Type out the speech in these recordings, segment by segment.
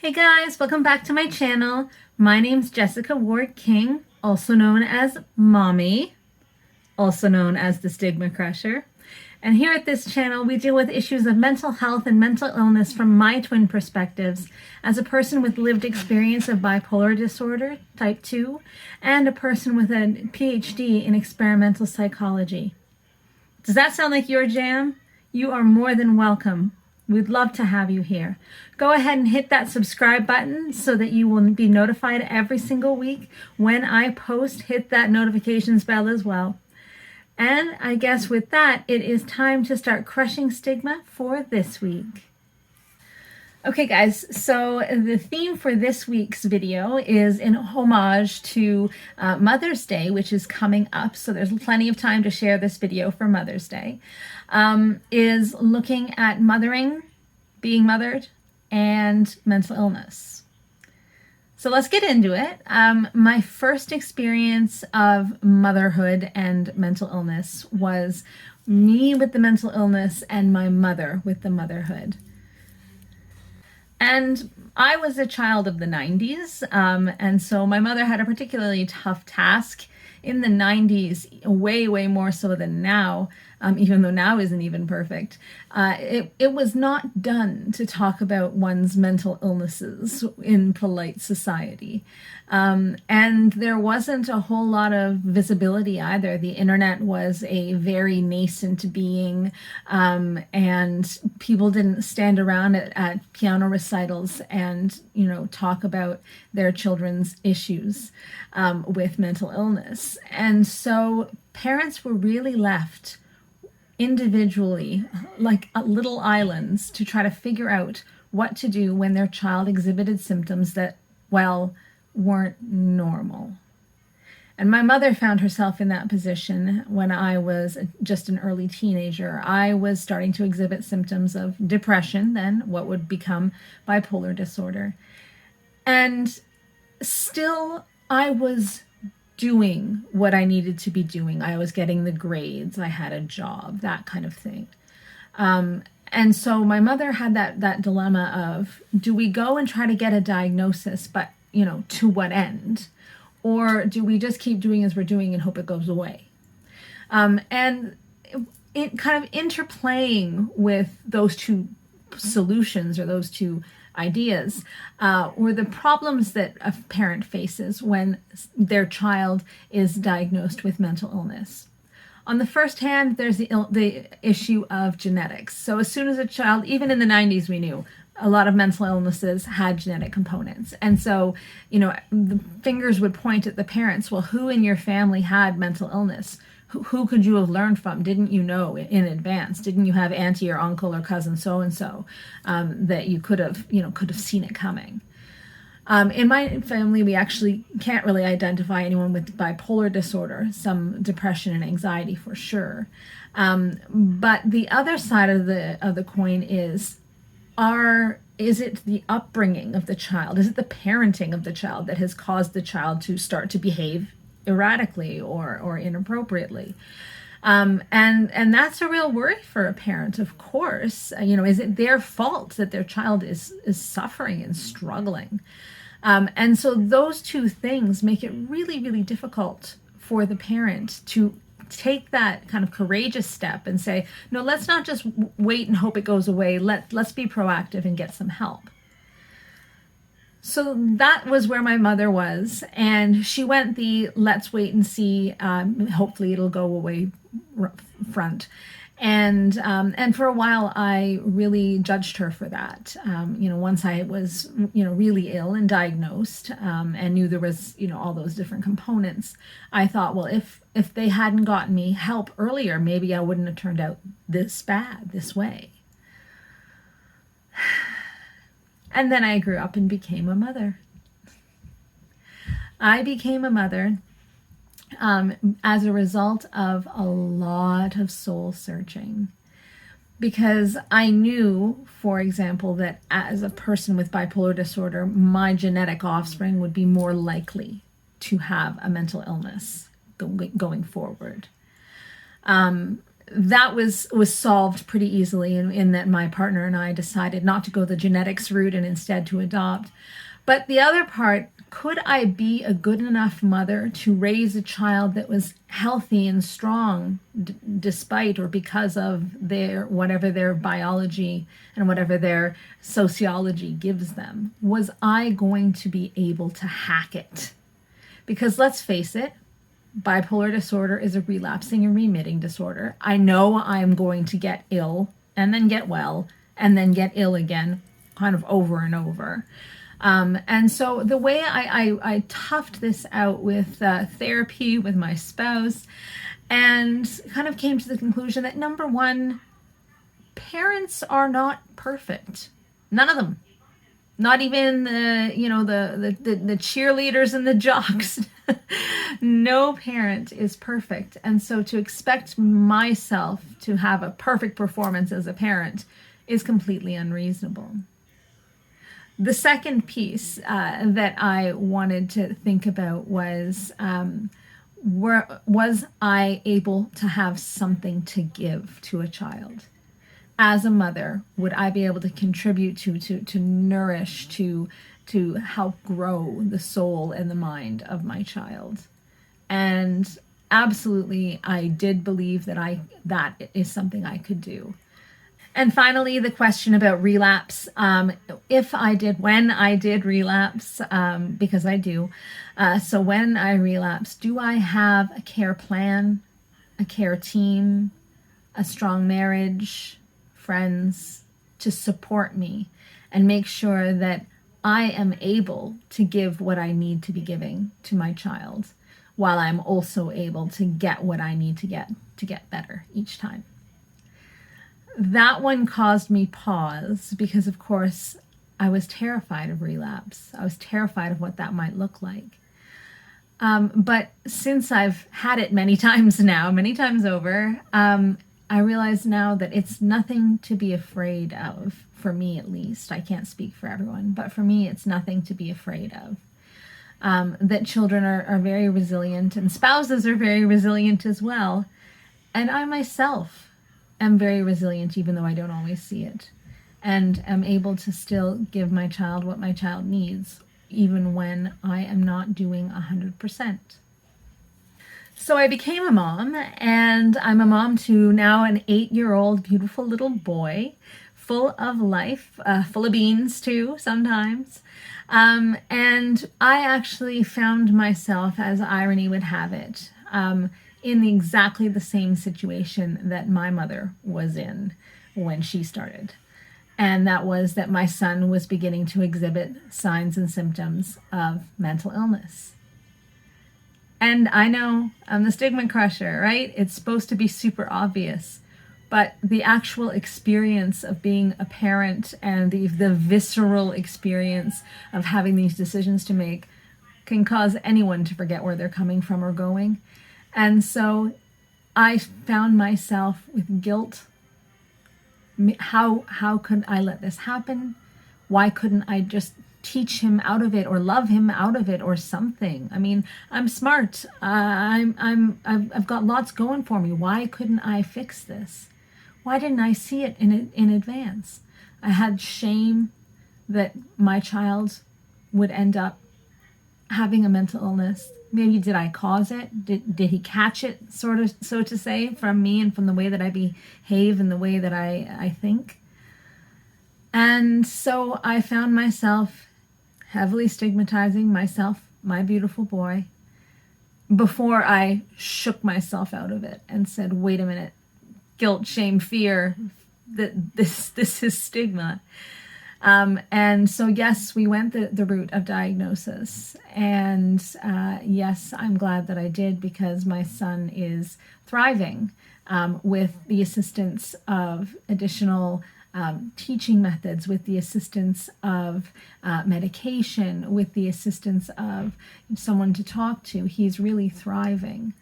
Hey guys, welcome back to my channel. My name's Jessica Ward King, also known as Mommy, also known as the Stigma Crusher. And here at this channel, we deal with issues of mental health and mental illness from my twin perspectives as a person with lived experience of bipolar disorder, type 2, and a person with a PhD in experimental psychology. Does that sound like your jam? You are more than welcome. We'd love to have you here. Go ahead and hit that subscribe button so that you will be notified every single week when I post. Hit that notifications bell as well. And I guess with that, it is time to start crushing stigma for this week. Okay guys, so the theme for this week's video is in homage to Mother's Day, which is coming up, so there's plenty of time to share this video for Mother's Day, is looking at mothering, being mothered, and mental illness. So let's get into it. My first experience of motherhood and mental illness was me with the mental illness and my mother with the motherhood. And I was a child of the 90s, and so my mother had a particularly tough task in the 90s, way more so than now, even though now isn't even perfect. It was not done to talk about one's mental illnesses in polite society. And there wasn't a whole lot of visibility either. The internet was a very nascent being, and people didn't stand around at piano recitals and, talk about their children's issues with mental illness. And so parents were really left individually, like little islands, to try to figure out what to do when their child exhibited symptoms that, well, weren't normal. And my mother found herself in that position when I was just an early teenager. I was starting to exhibit symptoms of depression, then what would become bipolar disorder. And still, I was doing what I needed to be doing. I was getting the grades, I had a job, that kind of thing. And so my mother had that dilemma of, do we go and try to get a diagnosis, but, to what end? Or do we just keep doing as we're doing and hope it goes away? And it kind of interplaying with those two solutions or those two ideas were the problems that a parent faces when their child is diagnosed with mental illness. On the first hand, there's the issue of genetics. So as soon as a child, even in the 90s, we knew a lot of mental illnesses had genetic components. And so, the fingers would point at the parents. Well, who in your family had mental illness? Who could you have learned from? Didn't you know in advance? Didn't you have auntie or uncle or cousin so-and-so that you could have seen it coming? In my family, we actually can't really identify anyone with bipolar disorder, some depression and anxiety for sure. But the other side of the coin is it the upbringing of the child? Is it the parenting of the child that has caused the child to start to behave erratically or inappropriately? And that's a real worry for a parent, of course. Is it their fault that their child is suffering and struggling? And so those two things make it really difficult for the parent to take that kind of courageous step and say, no, let's not just wait and hope it goes away. Let's be proactive and get some help. So that was where my mother was, and she went the let's wait and see, hopefully it'll go away front. And for a while, I really judged her for that. Once I was, really ill and diagnosed, and knew there was, all those different components, I thought, well, if they hadn't gotten me help earlier, maybe I wouldn't have turned out this bad, this way. And then I grew up and became a mother. I became a mother as a result of a lot of soul searching, because I knew, for example, that as a person with bipolar disorder, my genetic offspring would be more likely to have a mental illness going forward. that was solved pretty easily in that my partner and I decided not to go the genetics route and instead to adopt. But the other part, could I be a good enough mother to raise a child that was healthy and strong despite or because of their whatever their biology and whatever their sociology gives them? Was I going to be able to hack it? Because let's face it, bipolar disorder is a relapsing and remitting disorder. I know I'm going to get ill and then get well and then get ill again, kind of over and over. And so the way I toughed this out with therapy with my spouse, and kind of came to the conclusion that number one, parents are not perfect. None of them. Not even the cheerleaders and the jocks. No parent is perfect. And so to expect myself to have a perfect performance as a parent is completely unreasonable. The second piece that I wanted to think about was I able to have something to give to a child? As a mother, would I be able to contribute to nourish, to help grow the soul and the mind of my child? And absolutely, I did believe that is something I could do. And finally, the question about relapse. When I did relapse, because I do. So when I relapse, do I have a care plan, a care team, a strong marriage, friends to support me and make sure that I am able to give what I need to be giving to my child, while I'm also able to get what I need to get better each time? That one caused me pause because, of course, I was terrified of relapse. I was terrified of what that might look like. But since I've had it many times over, I realize now that it's nothing to be afraid of, for me at least. I can't speak for everyone, but for me, it's nothing to be afraid of. That children are very resilient, and spouses are very resilient as well. And I myself am very resilient, even though I don't always see it, and am able to still give my child what my child needs, even when I am not doing 100%. So I became a mom, and I'm a mom to now an 8-year-old beautiful little boy, full of life, full of beans too sometimes. And I actually found myself, as irony would have it, in exactly the same situation that my mother was in when she started. And that was that my son was beginning to exhibit signs and symptoms of mental illness. And I know I'm the stigma crusher, right? It's supposed to be super obvious. But the actual experience of being a parent and the visceral experience of having these decisions to make can cause anyone to forget where they're coming from or going. And so I found myself with guilt. How could I let this happen? Why couldn't I just teach him out of it or love him out of it or something? I mean, I'm smart. I've got lots going for me. Why couldn't I fix this? Why didn't I see it in advance? I had shame that my child would end up having a mental illness. Maybe did I cause it? Did he catch it, sort of, so to say, from me and from the way that I behave and the way that I think? And so I found myself heavily stigmatizing myself, my beautiful boy, before I shook myself out of it and said, wait a minute, guilt, shame, fear, that this is stigma. And so, yes, we went the route of diagnosis. And yes, I'm glad that I did, because my son is thriving with the assistance of additional teaching methods, with the assistance of medication, with the assistance of someone to talk to. He's really thriving.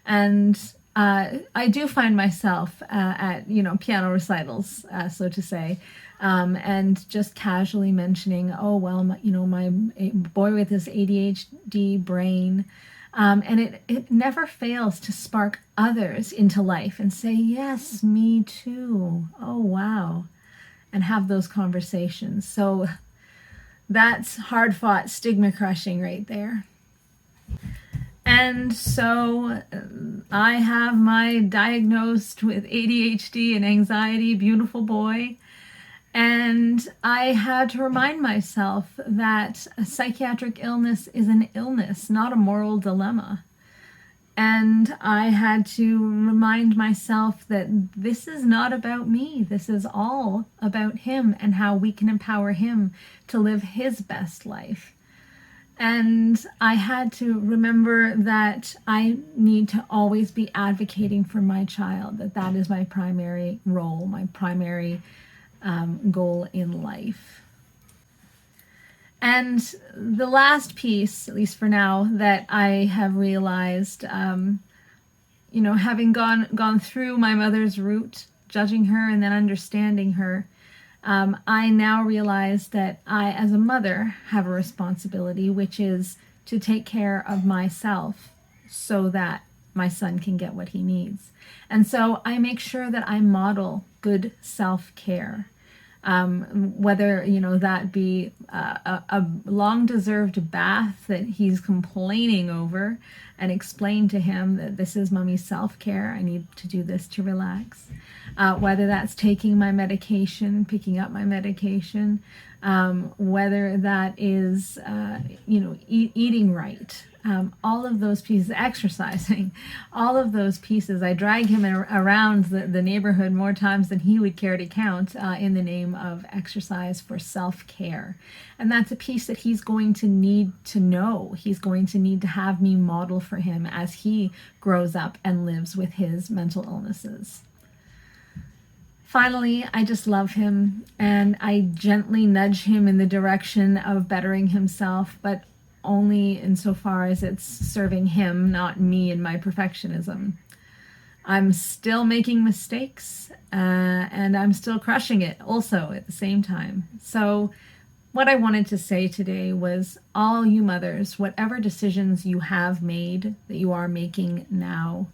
And I do find myself at piano recitals, so to say, and just casually mentioning, oh well, my boy with his ADHD brain And it never fails to spark others into life and say, yes, me too. Oh, wow. And have those conversations. So that's hard fought, stigma crushing right there. And so I have my diagnosed with ADHD and anxiety beautiful boy. And I had to remind myself that a psychiatric illness is an illness, not a moral dilemma. And I had to remind myself that this is not about me. This is all about him and how we can empower him to live his best life. And I had to remember that I need to always be advocating for my child, that that is my primary role, my primary goal in life. And the last piece, at least for now, that I have realized, having gone through my mother's route, judging her and then understanding her, I now realize that I, as a mother, have a responsibility, which is to take care of myself so that my son can get what he needs. And so I make sure that I model good self-care. Whether that be a long deserved bath that he's complaining over, and explain to him that this is mommy's self-care, I need to do this to relax. Whether that's taking my medication, picking up my medication, whether that is eating right, all of those pieces, exercising, all of those pieces. I drag him around the neighborhood more times than he would care to count, in the name of exercise for self-care. And that's a piece that he's going to need to know. He's going to need to have me model for him as he grows up and lives with his mental illnesses. Finally, I just love him, and I gently nudge him in the direction of bettering himself, but only insofar as it's serving him, not me and my perfectionism. I'm still making mistakes, and I'm still crushing it also at the same time. So, what I wanted to say today was, all you mothers, whatever decisions you have made, that you are making now,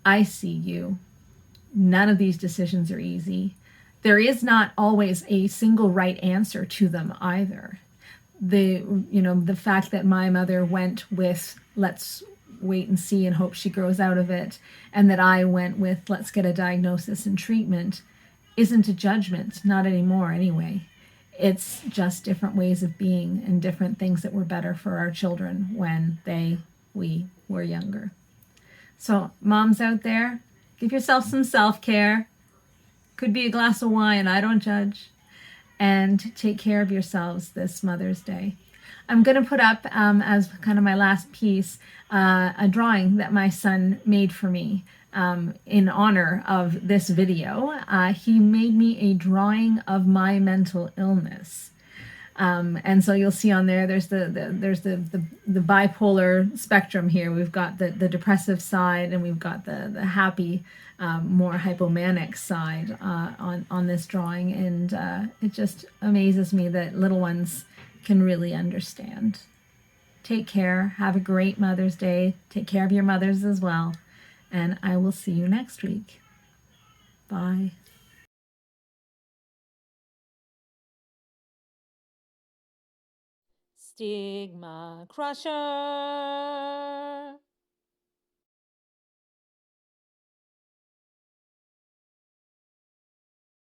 I see you. None of these decisions are easy. There is not always a single right answer to them either. The fact that my mother went with, let's wait and see and hope she grows out of it, and that I went with, let's get a diagnosis and treatment, isn't a judgment, not anymore anyway. It's just different ways of being and different things that were better for our children when we were younger. So moms out there, give yourself some self-care. Could be a glass of wine, I don't judge. And take care of yourselves this Mother's Day. I'm going to put up, as kind of my last piece, a drawing that my son made for me, in honor of this video. He made me a drawing of my mental illness. And so you'll see on there, there's the bipolar spectrum here. We've got the depressive side, and we've got the happy, more hypomanic side, on this drawing. And it just amazes me that little ones can really understand. Take care. Have a great Mother's Day. Take care of your mothers as well. And I will see you next week. Bye. Stigma Crusher.